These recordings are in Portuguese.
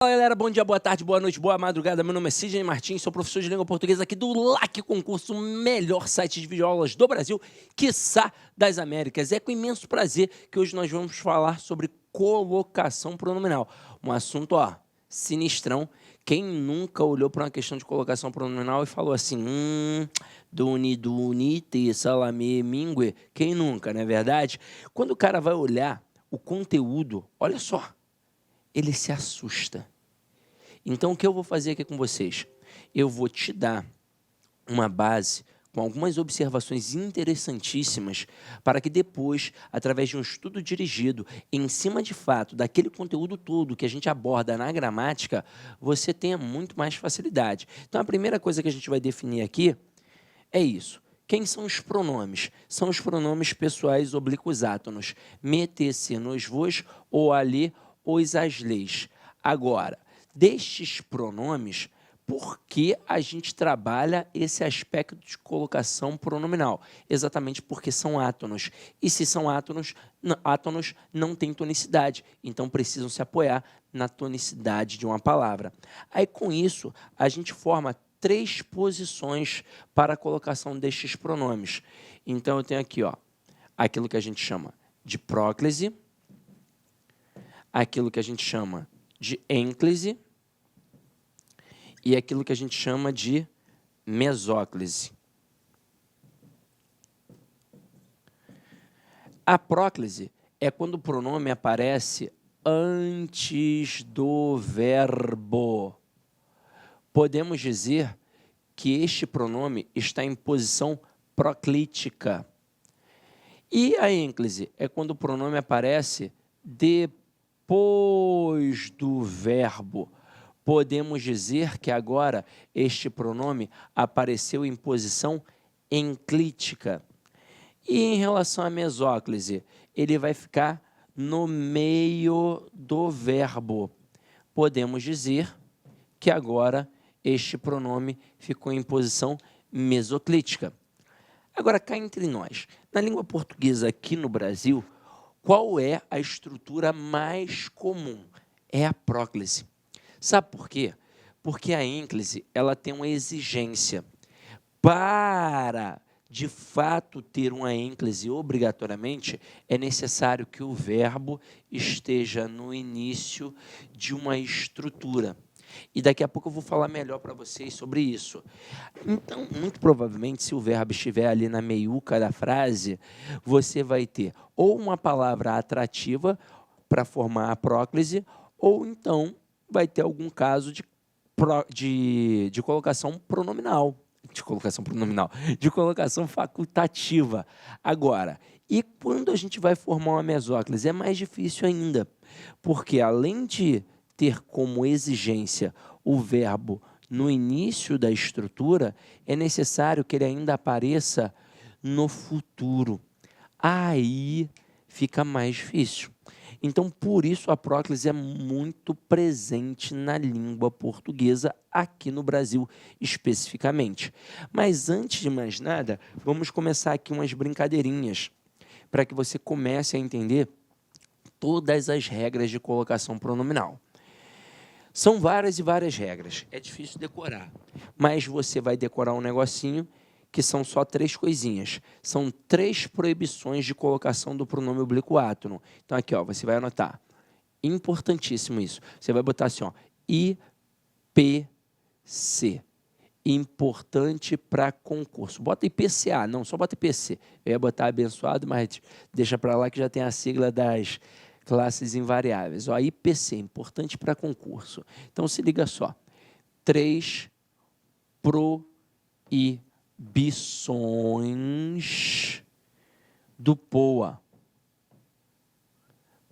Fala galera, bom dia, boa tarde, boa noite, boa madrugada. Meu nome é Sidney Martins, sou professor de língua portuguesa aqui do LAC Concurso, o melhor site de videoaulas do Brasil, quiçá das Américas. É com imenso prazer que hoje nós vamos falar sobre colocação pronominal. Um assunto, sinistrão. Quem nunca olhou para uma questão de colocação pronominal e falou assim, duni, te, salame, mingue? Quem nunca, não é verdade? Quando o cara vai olhar o conteúdo, olha só, ele se assusta. Então, o que eu vou fazer aqui com vocês? Eu vou te dar uma base com algumas observações interessantíssimas para que depois, através de um estudo dirigido, em cima de fato daquele conteúdo todo que a gente aborda na gramática, você tenha muito mais facilidade. Então, a primeira coisa que a gente vai definir aqui é isso. Quem são os pronomes? São os pronomes pessoais oblíquos átonos. Me, te, se, nos, vos, ou ali, os, as, leis. Agora, destes pronomes, por que a gente trabalha esse aspecto de colocação pronominal? Exatamente porque são átonos. E se são átonos não têm tonicidade, então precisam se apoiar na tonicidade de uma palavra. Aí, com isso, a gente forma três posições para a colocação destes pronomes. Então, eu tenho aqui, aquilo que a gente chama de próclise, aquilo que a gente chama de ênclise e aquilo que a gente chama de mesóclise. A próclise é quando o pronome aparece antes do verbo. Podemos dizer que este pronome está em posição proclítica. E a ênclise é quando o pronome aparece depois do verbo. Podemos dizer que agora este pronome apareceu em posição enclítica. E em relação à mesóclise, ele vai ficar no meio do verbo. Podemos dizer que agora este pronome ficou em posição mesoclítica. Agora, cá entre nós, na língua portuguesa aqui no Brasil, qual é a estrutura mais comum? É a próclise. Sabe por quê? Porque a ênclise ela tem uma exigência. Para, de fato, ter uma ênclise obrigatoriamente, é necessário que o verbo esteja no início de uma estrutura. E daqui a pouco eu vou falar melhor para vocês sobre isso. Então, muito provavelmente, se o verbo estiver ali na meiuca da frase, você vai ter ou uma palavra atrativa para formar a próclise, ou então vai ter algum caso de colocação pronominal. De colocação facultativa. Agora, e quando a gente vai formar uma mesóclise? É mais difícil ainda, porque além de ter como exigência o verbo no início da estrutura, é necessário que ele ainda apareça no futuro. Aí fica mais difícil. Então, por isso, a próclise é muito presente na língua portuguesa, aqui no Brasil especificamente. Mas, antes de mais nada, vamos começar aqui umas brincadeirinhas, para que você comece a entender todas as regras de colocação pronominal. São várias e várias regras, é difícil decorar, mas você vai decorar um negocinho que são só três coisinhas. São três proibições de colocação do pronome oblíquo átono. Então, aqui, você vai anotar. Importantíssimo isso. Você vai botar assim, IPC. Importante para concurso. Bota IPCA, não, só bota IPC. Eu ia botar abençoado, mas deixa para lá que já tem a sigla das classes invariáveis. IPC, importante para concurso. Então, se liga só. 3 proibições do POA.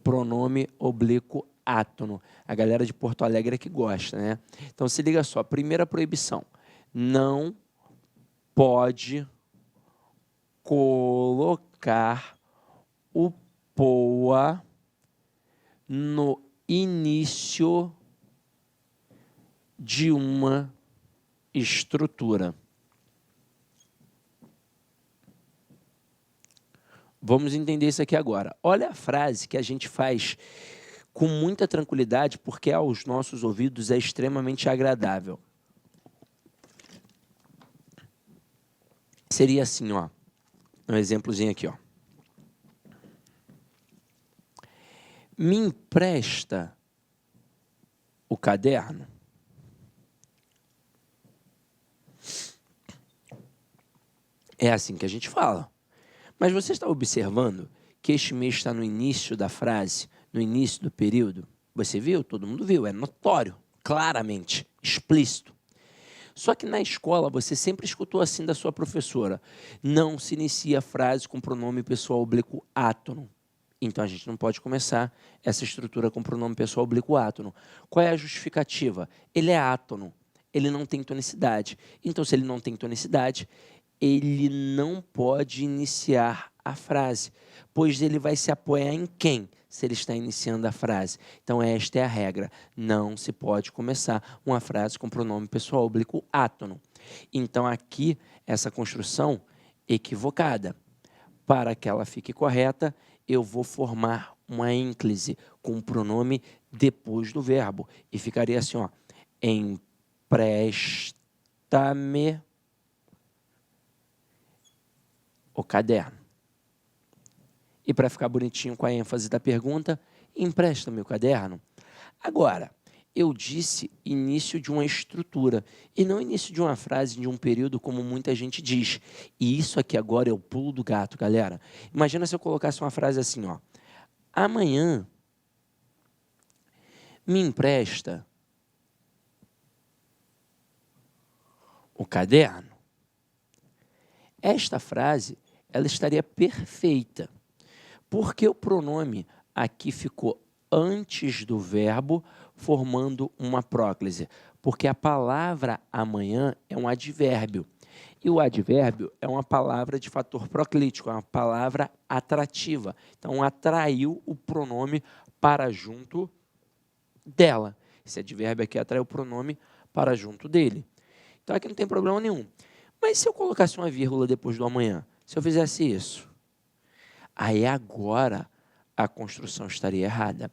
Pronome oblíquo átono. A galera de Porto Alegre é que gosta, né? Então, se liga só. Primeira proibição. Não pode colocar o POA no início de uma estrutura. Vamos entender isso aqui agora. Olha a frase que a gente faz com muita tranquilidade, porque aos nossos ouvidos é extremamente agradável. Seria assim, ó, um exemplozinho aqui, ó. Me empresta o caderno? É assim que a gente fala. Mas você está observando que este mês está no início da frase, no início do período? Você viu? Todo mundo viu, é notório, claramente, explícito. Só que na escola você sempre escutou assim da sua professora: não se inicia a frase com pronome pessoal oblíquo átono. Então a gente não pode começar essa estrutura com pronome pessoal oblíquo átono. Qual é a justificativa? Ele é átono, ele não tem tonicidade. Então, se ele não tem tonicidade, ele não pode iniciar a frase, pois ele vai se apoiar em quem se ele está iniciando a frase? Então, esta é a regra. Não se pode começar uma frase com pronome pessoal oblíquo átono. Então, aqui, essa construção equivocada. Para que ela fique correta, eu vou formar uma ênclise com o pronome depois do verbo. E ficaria assim, ó: empresta-me o caderno. E para ficar bonitinho com a ênfase da pergunta, empresta-me o caderno. Agora, eu disse início de uma estrutura e não início de uma frase, de um período, como muita gente diz. E isso aqui agora é o pulo do gato, galera. Imagina se eu colocasse uma frase assim, ó: amanhã me empresta o caderno. Esta frase, ela estaria perfeita, porque o pronome aqui ficou antes do verbo, formando uma próclise, porque a palavra amanhã é um advérbio, e o advérbio é uma palavra de fator proclítico, é uma palavra atrativa. Então, atraiu o pronome para junto dela. Esse advérbio aqui atraiu o pronome para junto dele. Então, aqui não tem problema nenhum. Mas se eu colocasse uma vírgula depois do amanhã, se eu fizesse isso, aí agora a construção estaria errada,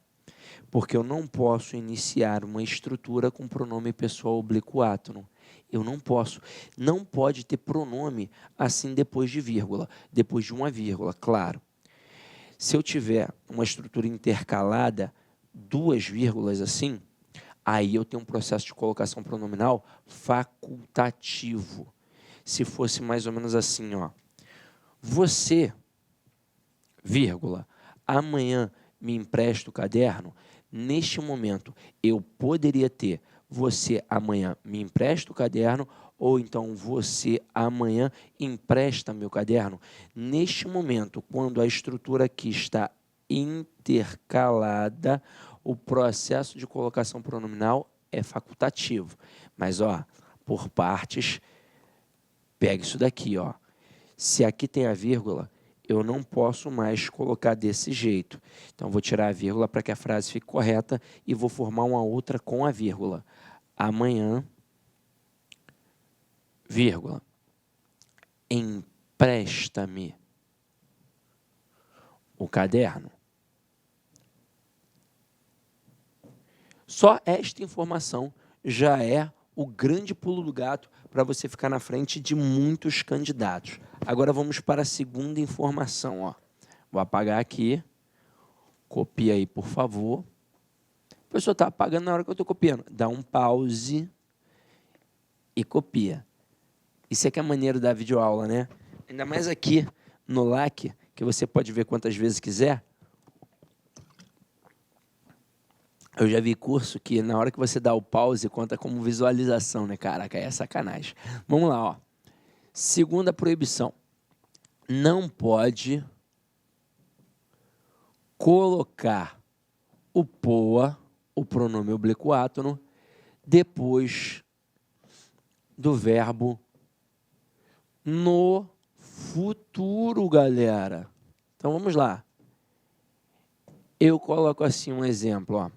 porque eu não posso iniciar uma estrutura com pronome pessoal oblíquo átono. Eu não posso. Não pode ter pronome assim depois de vírgula, depois de uma vírgula, claro. Se eu tiver uma estrutura intercalada, duas vírgulas assim, aí eu tenho um processo de colocação pronominal facultativo. Se fosse mais ou menos assim, ó: você, vírgula, amanhã me empresta o caderno. Neste momento, eu poderia ter: você amanhã me empresta o caderno, ou então você amanhã empresta meu caderno. Neste momento, quando a estrutura aqui está intercalada, o processo de colocação pronominal é facultativo. Mas, ó, por partes, pega isso daqui, ó. Se aqui tem a vírgula, eu não posso mais colocar desse jeito. Então, vou tirar a vírgula para que a frase fique correta e vou formar uma outra com a vírgula. Amanhã, vírgula, empresta-me o caderno. Só esta informação já é o grande pulo do gato para você ficar na frente de muitos candidatos. Agora vamos para a segunda informação, ó. Vou apagar aqui. Copia aí, por favor. A pessoa está apagando na hora que eu estou copiando. Dá um pause e copia. Isso é que é maneiro da videoaula, né? Ainda mais aqui no LAC, que você pode ver quantas vezes quiser. Eu já vi curso que na hora que você dá o pause, conta como visualização, né? Caraca, é sacanagem. Vamos lá, ó. Segunda proibição. Não pode colocar o POA, o pronome oblíquo átono, depois do verbo no futuro, galera. Então, vamos lá. Eu coloco assim um exemplo, ó.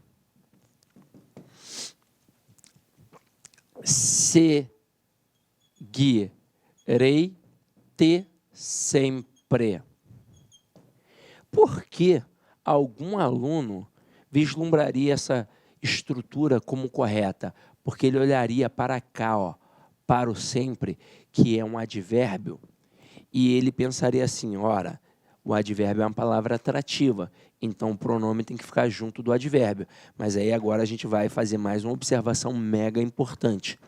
Seguirei-te sempre. Por que algum aluno vislumbraria essa estrutura como correta, porque ele olharia para cá, ó, para o sempre, que é um advérbio, e ele pensaria assim, ora, o advérbio é uma palavra atrativa, então o pronome tem que ficar junto do advérbio. Mas aí agora a gente vai fazer mais uma observação mega importante.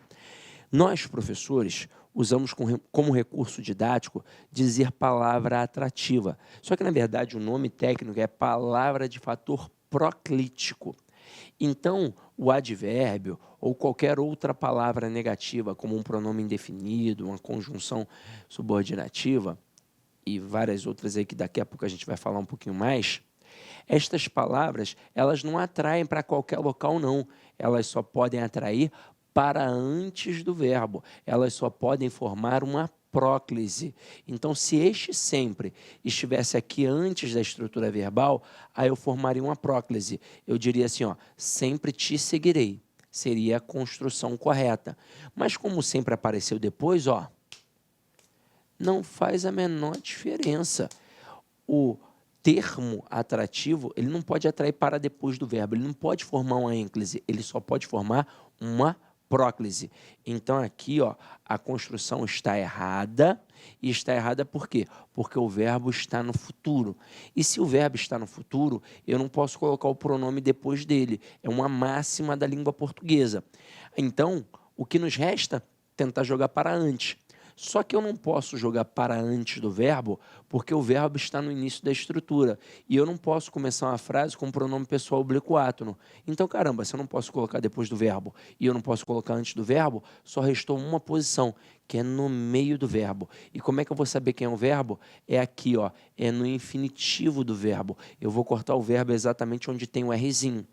Nós, professores, usamos como recurso didático dizer palavra atrativa. Só que, na verdade, o nome técnico é palavra de fator proclítico. Então, o advérbio ou qualquer outra palavra negativa, como um pronome indefinido, uma conjunção subordinativa, e várias outras aí que daqui a pouco a gente vai falar um pouquinho mais, estas palavras, elas não atraem para qualquer local, não. Elas só podem atrair para antes do verbo. Elas só podem formar uma próclise. Então, se este sempre estivesse aqui antes da estrutura verbal, aí eu formaria uma próclise. Eu diria assim, ó, sempre te seguirei. Seria a construção correta. Mas como sempre apareceu depois, ó, não faz a menor diferença. O termo atrativo, ele não pode atrair para depois do verbo, ele não pode formar uma ênclise, ele só pode formar uma próclise. Então aqui, ó, a construção está errada, e está errada por quê? Porque o verbo está no futuro. E se o verbo está no futuro, eu não posso colocar o pronome depois dele. É uma máxima da língua portuguesa. Então, o que nos resta? Tentar jogar para antes. Só que eu não posso jogar para antes do verbo, porque o verbo está no início da estrutura. E eu não posso começar uma frase com o pronome pessoal oblíquo átono. Então, caramba, se eu não posso colocar depois do verbo e eu não posso colocar antes do verbo, só restou uma posição, que é no meio do verbo. E como é que eu vou saber quem é o verbo? É aqui, ó, é no infinitivo do verbo. Eu vou cortar o verbo exatamente onde tem o Rzinho.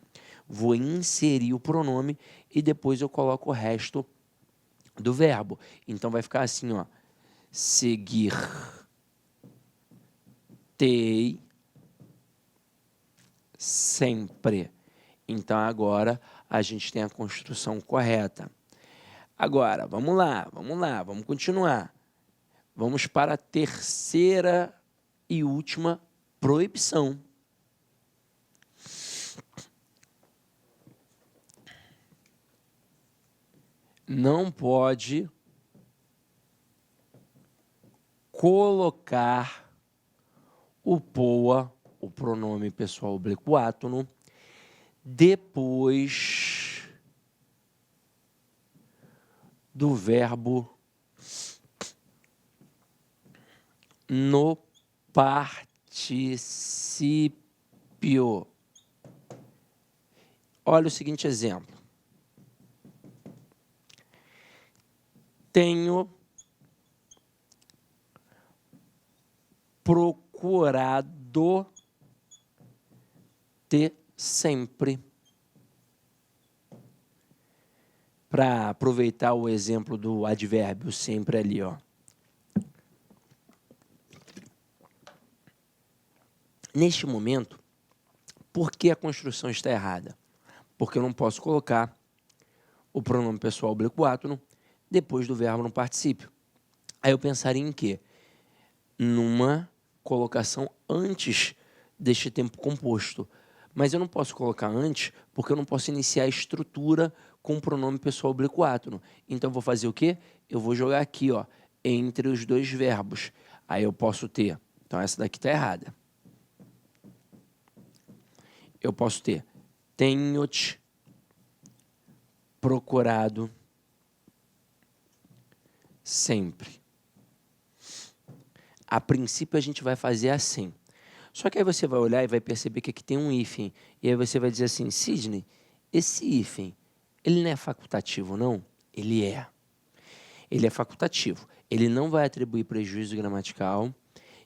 Vou inserir o pronome e depois eu coloco o resto do verbo. Então vai ficar assim, ó, seguir tei sempre. Então agora a gente tem a construção correta. Agora, vamos lá, vamos continuar. Vamos para a terceira e última proibição. Não pode colocar o poa, o pronome pessoal oblíquo átono, depois do verbo no particípio. Olha o seguinte exemplo. Tenho procurado te sempre. Para aproveitar o exemplo do advérbio sempre ali, ó. Neste momento, por que a construção está errada? Porque eu não posso colocar o pronome pessoal oblíquo átono depois do verbo no particípio. Aí eu pensaria em quê? Numa colocação antes deste tempo composto. Mas eu não posso colocar antes porque eu não posso iniciar a estrutura com o pronome pessoal oblíquo átono. Então eu vou fazer o quê? Eu vou jogar aqui, ó, entre os dois verbos. Aí eu posso ter, então essa daqui está errada. Eu posso ter, tenho-te procurado sempre. A princípio a gente vai fazer assim. Só que aí você vai olhar e vai perceber que aqui tem um hífen. E aí você vai dizer assim, Sidney, esse hífen, ele não é facultativo, não? Ele é. Ele é facultativo. Ele não vai atribuir prejuízo gramatical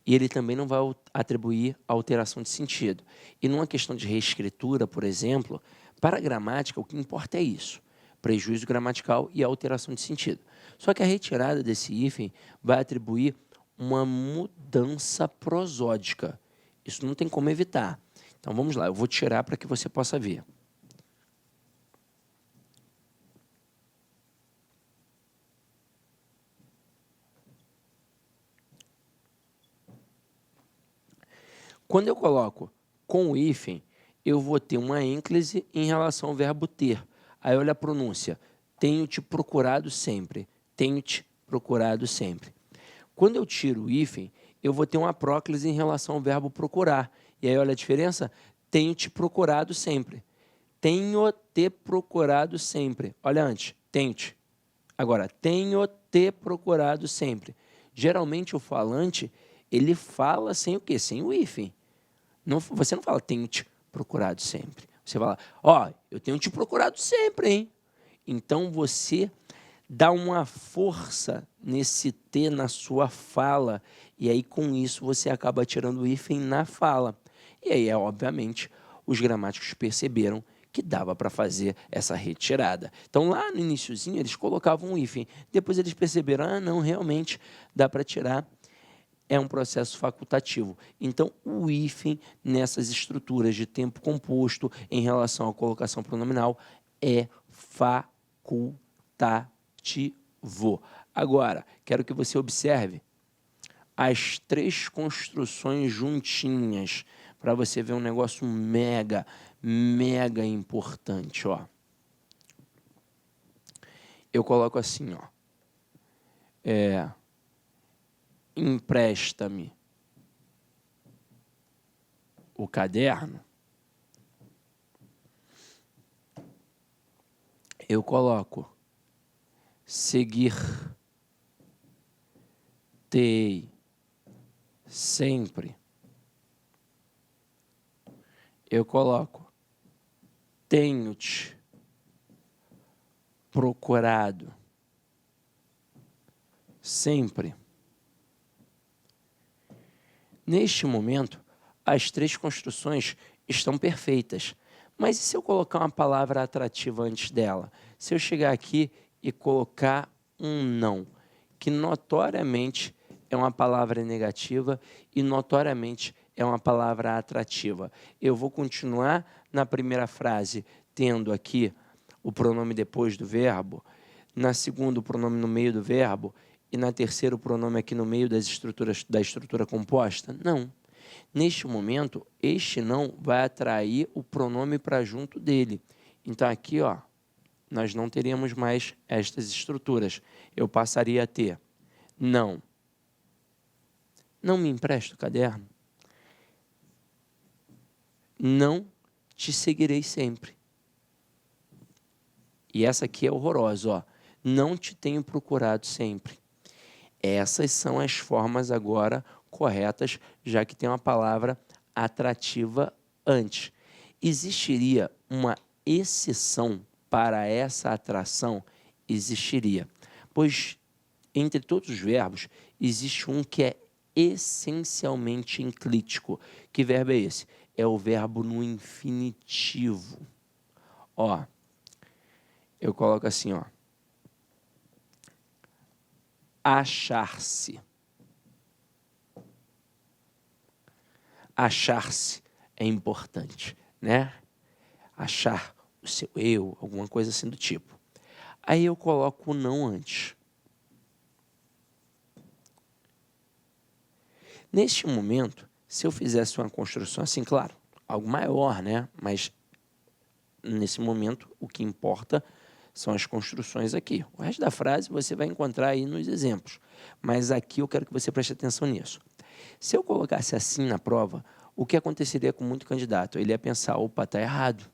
e ele também não vai atribuir alteração de sentido. E numa questão de reescritura, por exemplo, para a gramática, o que importa é isso. Prejuízo gramatical e alteração de sentido. Só que a retirada desse hífen vai atribuir uma mudança prosódica. Isso não tem como evitar. Então, vamos lá. Eu vou tirar para que você possa ver. Quando eu coloco com o hífen, eu vou ter uma ênclise em relação ao verbo ter. Aí olha a pronúncia. Tenho te procurado sempre. Tenho te procurado sempre. Quando eu tiro o hífen, eu vou ter uma próclise em relação ao verbo procurar. E aí olha a diferença? Tenho te procurado sempre. Tenho te procurado sempre. Olha antes. Tenho te. Agora, tenho te procurado sempre. Geralmente o falante, ele fala sem o quê? Sem o hífen. Não, você não fala tenho te procurado sempre. Você fala, eu tenho te procurado sempre, hein? Então você dá uma força nesse T na sua fala, e aí com isso você acaba tirando o hífen na fala. E aí, obviamente, os gramáticos perceberam que dava para fazer essa retirada. Então, lá no iniciozinho, eles colocavam um hífen. Depois eles perceberam, não, realmente dá para tirar. É um processo facultativo. Então, o hífen nessas estruturas de tempo composto em relação à colocação pronominal é facultativo. Agora, quero que você observe as 3 construções juntinhas para você ver um negócio mega importante. Eu coloco assim, empresta-me o caderno. Eu coloco seguir-te sempre. Eu coloco tenho-te procurado sempre. Neste momento, as 3 construções estão perfeitas. Mas e se eu colocar uma palavra atrativa antes dela? Se eu chegar aqui e colocar um não, que notoriamente é uma palavra negativa e notoriamente é uma palavra atrativa. Eu vou continuar na primeira frase, tendo aqui o pronome depois do verbo, na segunda o pronome no meio do verbo e na terceira o pronome aqui no meio da estrutura composta? Não. Neste momento, este não vai atrair o pronome para junto dele. Então aqui, nós não teríamos mais estas estruturas. Eu passaria a ter não me empresta o caderno. Não te seguirei sempre. E essa aqui é horrorosa, não te tenho procurado sempre. Essas são as formas agora corretas, já que tem uma palavra atrativa antes. Existiria uma exceção para essa atração? Existiria. Pois, entre todos os verbos, existe um que é essencialmente enclítico. Que verbo é esse? É o verbo no infinitivo. Eu coloco assim, achar-se. Achar-se é importante, né? Achar o seu eu, alguma coisa assim do tipo. Aí eu coloco o não antes. Neste momento, se eu fizesse uma construção assim, claro, algo maior, né? Mas nesse momento, o que importa são as construções aqui. O resto da frase você vai encontrar aí nos exemplos. Mas aqui eu quero que você preste atenção nisso. Se eu colocasse assim na prova, o que aconteceria com muito candidato? Ele ia pensar, opa, está errado.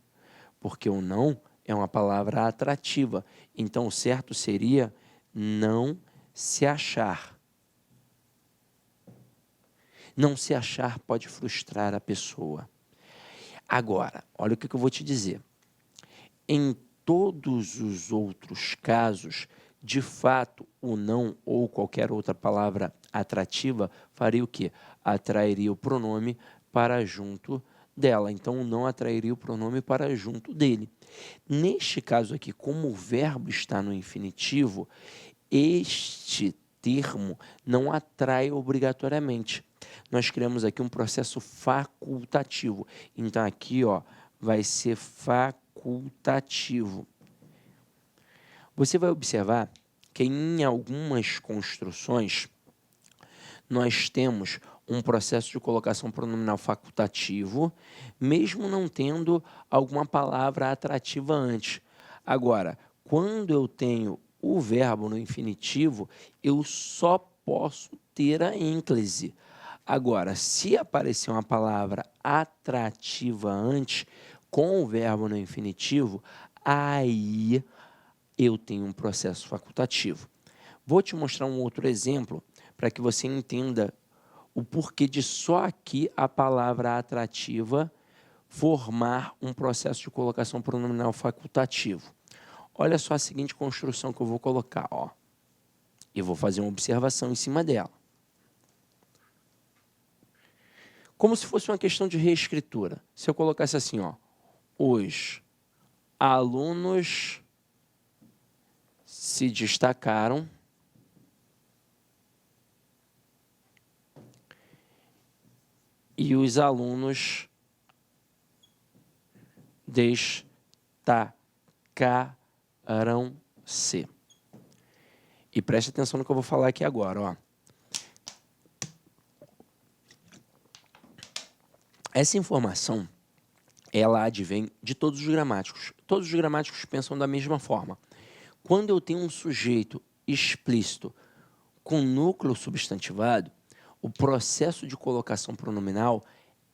Porque o não é uma palavra atrativa. Então, o certo seria não se achar. Não se achar pode frustrar a pessoa. Agora, olha o que eu vou te dizer. Em todos os outros casos, de fato, o não ou qualquer outra palavra atrativa faria o quê? Atrairia o pronome para junto dela. Então, o não atrairia o pronome para junto dele. Neste caso aqui, como o verbo está no infinitivo, este termo não atrai obrigatoriamente. Nós criamos aqui um processo facultativo. Então, aqui vai ser facultativo. Você vai observar que em algumas construções nós temos um processo de colocação pronominal facultativo, mesmo não tendo alguma palavra atrativa antes. Agora, quando eu tenho o verbo no infinitivo, eu só posso ter a ênclise. Agora, se aparecer uma palavra atrativa antes, com o verbo no infinitivo, aí eu tenho um processo facultativo. Vou te mostrar um outro exemplo para que você entenda o porquê de só aqui a palavra atrativa formar um processo de colocação pronominal facultativo. Olha só a seguinte construção que eu vou colocar, ó. E vou fazer uma observação em cima dela. Como se fosse uma questão de reescritura. Se eu colocasse assim, ó, os alunos se destacaram e os alunos destacaram-se. E preste atenção no que eu vou falar aqui agora, ó. Essa informação, ela advém de todos os gramáticos. Todos os gramáticos pensam da mesma forma. Quando eu tenho um sujeito explícito com núcleo substantivado, o processo de colocação pronominal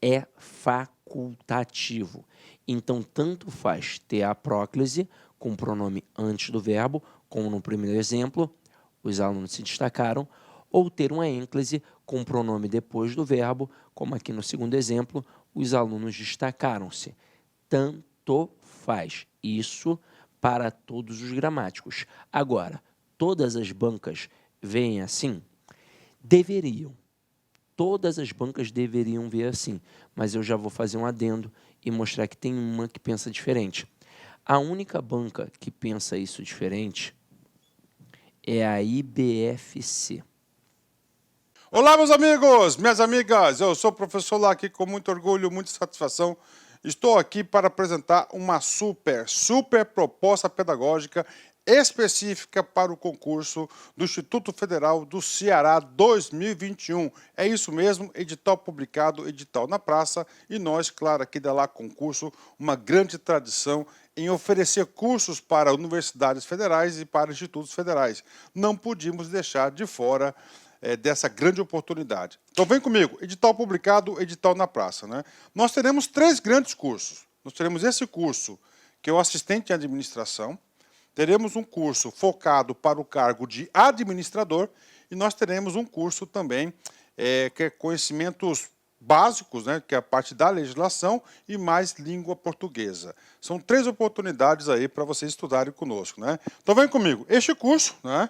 é facultativo. Então, tanto faz ter a próclise com o pronome antes do verbo, como no primeiro exemplo, os alunos se destacaram, ou ter uma ênclise com o pronome depois do verbo, como aqui no segundo exemplo, os alunos destacaram-se. Tanto faz. Isso para todos os gramáticos. Agora, todas as bancas veem assim? Deveriam. Todas as bancas deveriam ver assim, mas eu já vou fazer um adendo e mostrar que tem uma que pensa diferente. A única banca que pensa isso diferente é a IBFC. Olá, meus amigos, minhas amigas, eu sou o professor Laqui, com muito orgulho, muita satisfação. Estou aqui para apresentar uma super proposta pedagógica específica para o concurso do Instituto Federal do Ceará 2021. É isso mesmo, edital publicado, edital na praça, e nós, claro, aqui da Lá Concurso, uma grande tradição em oferecer cursos para universidades federais e para institutos federais. Não podíamos deixar de fora dessa grande oportunidade. Então vem comigo, edital publicado, edital na praça, né? Nós teremos 3 grandes cursos. Nós teremos esse curso, que é o assistente em administração, teremos um curso focado para o cargo de administrador, e nós teremos um curso também que é conhecimentos básicos, né, que é a parte da legislação e mais língua portuguesa. São 3 oportunidades aí para vocês estudarem conosco, né? Então vem comigo, este curso, né,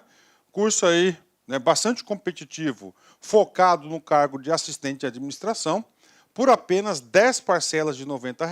curso aí, né, bastante competitivo, focado no cargo de assistente de administração, por apenas 10 parcelas de R$ 90,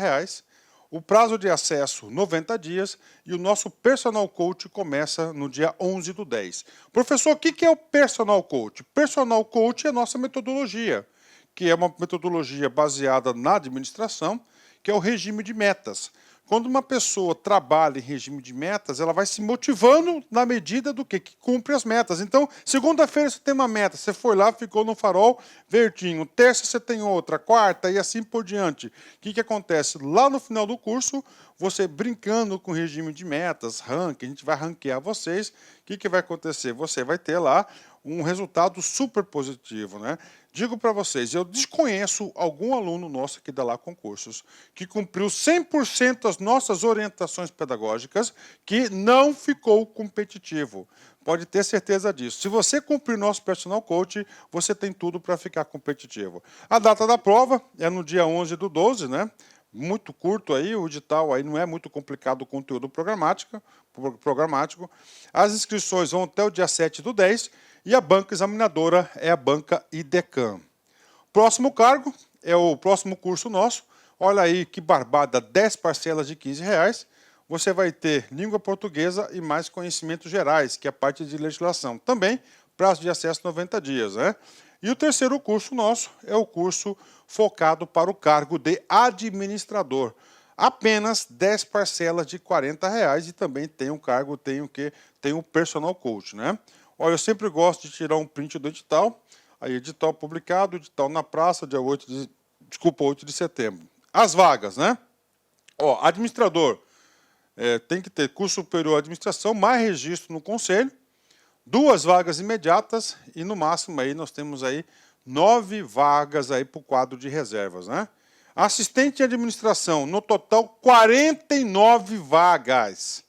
o prazo de acesso 90 dias, e o nosso Personal Coach começa no dia 11/10. Professor, o que é o Personal Coach? Personal Coach é a nossa metodologia, que é uma metodologia baseada na administração, que é o regime de metas. Quando uma pessoa trabalha em regime de metas, ela vai se motivando na medida do que cumpre as metas. Então, segunda-feira você tem uma meta, você foi lá, ficou no farol verdinho. Terça você tem outra, quarta e assim por diante. O que acontece? Lá no final do curso, você brincando com o regime de metas, ranking, a gente vai ranquear vocês. O que vai acontecer? Você vai ter lá um resultado super positivo, né? Digo para vocês, eu desconheço algum aluno nosso aqui da Lá Concursos que cumpriu 100% as nossas orientações pedagógicas que não ficou competitivo. Pode ter certeza disso. Se você cumprir nosso Personal Coach, você tem tudo para ficar competitivo. A data da prova é no dia 11/12, né? Muito curto aí, o edital aí não é muito complicado o conteúdo programático. As inscrições vão até o dia 7/10, e a banca examinadora é a banca IDECAM. Próximo cargo é o próximo curso nosso. Olha aí que barbada, 10 parcelas de R$ 15. Você vai ter língua portuguesa e mais conhecimentos gerais, que é a parte de legislação. Também prazo de acesso 90 dias, né? E o terceiro curso nosso é o curso focado para o cargo de administrador. Apenas 10 parcelas de R$ 40, e também tem um cargo, tem o Personal Coach, né? Olha, eu sempre gosto de tirar um print do edital. Aí, edital publicado, edital na praça, dia 8 de setembro. As vagas, né? Ó, administrador tem que ter curso superior à administração, mais registro no conselho, 2 vagas imediatas e, no máximo, aí nós temos aí 9 vagas aí para o quadro de reservas, né? Assistente de administração, no total, 49 vagas.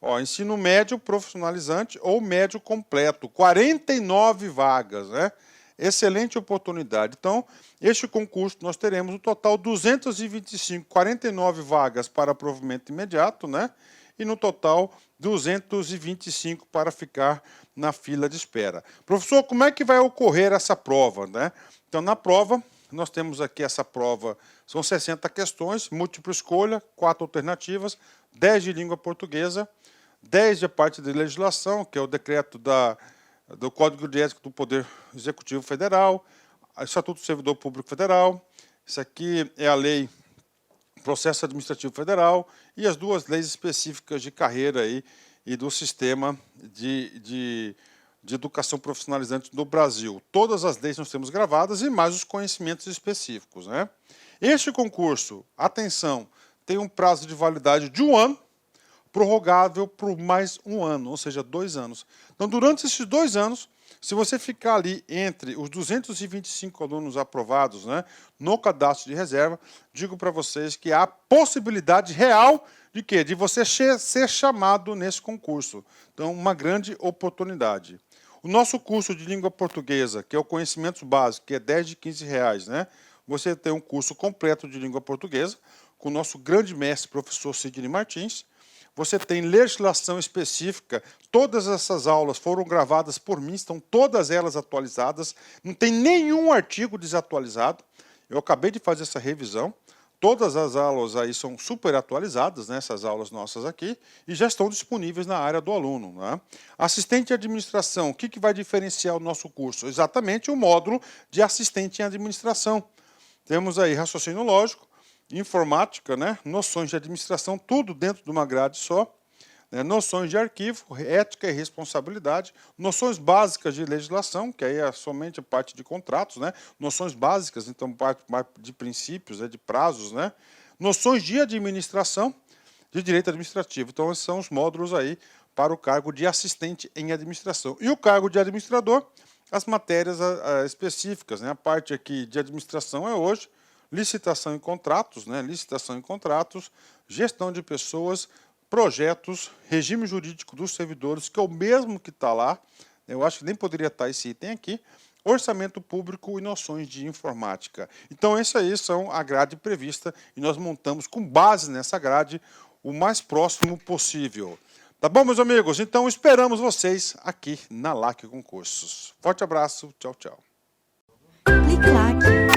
Ó, ensino médio profissionalizante ou médio completo, 49 vagas, né? Excelente oportunidade. Então, este concurso nós teremos no total 225, 49 vagas para provimento imediato, né? E no total 225 para ficar na fila de espera. Professor, como é que vai ocorrer essa prova, né? Então, na prova, nós temos aqui essa prova, são 60 questões, múltipla escolha, 4 alternativas, 10 de língua portuguesa, 10 de parte de legislação, que é o decreto do Código de Ética do Poder Executivo Federal, o Estatuto do Servidor Público Federal, isso aqui é a lei Processo Administrativo Federal e as 2 leis específicas de carreira aí e do sistema de educação profissionalizante do Brasil. Todas as leis nós temos gravadas e mais os conhecimentos específicos, né? Este concurso, atenção, tem um prazo de validade de 1 ano, prorrogável por mais 1 ano, ou seja, 2 anos. Então, durante esses 2 anos, se você ficar ali entre os 225 alunos aprovados, né, no cadastro de reserva, digo para vocês que há possibilidade real de quê? De você ser chamado nesse concurso. Então, uma grande oportunidade. O nosso curso de língua portuguesa, que é o Conhecimentos Básicos, que é 10 de R$15, né? Você tem um curso completo de língua portuguesa, com o nosso grande mestre, professor Sidney Martins. Você tem legislação específica, todas essas aulas foram gravadas por mim, estão todas elas atualizadas, não tem nenhum artigo desatualizado. Eu acabei de fazer essa revisão, todas as aulas aí são super atualizadas, né, essas aulas nossas aqui, e já estão disponíveis na área do aluno, né? Assistente de administração, o que vai diferenciar o nosso curso? Exatamente o módulo de assistente em administração. Temos aí raciocínio lógico, informática, né? Noções de administração, tudo dentro de uma grade só, né? Noções de arquivo, ética e responsabilidade, noções básicas de legislação, que aí é somente a parte de contratos, né? Noções básicas, então parte de princípios, de prazos, né? Noções de administração, de direito administrativo. Então, esses são os módulos aí para o cargo de assistente em administração. E o cargo de administrador, as matérias específicas, né? A parte aqui de administração é hoje licitação e contratos, né? Licitação e contratos, gestão de pessoas, projetos, regime jurídico dos servidores, que é o mesmo que está lá, eu acho que nem poderia estar esse item aqui, orçamento público e noções de informática. Então, essa aí são a grade prevista e nós montamos com base nessa grade o mais próximo possível. Tá bom, meus amigos? Então, esperamos vocês aqui na LAC Concursos. Forte abraço, tchau, tchau. Clique like.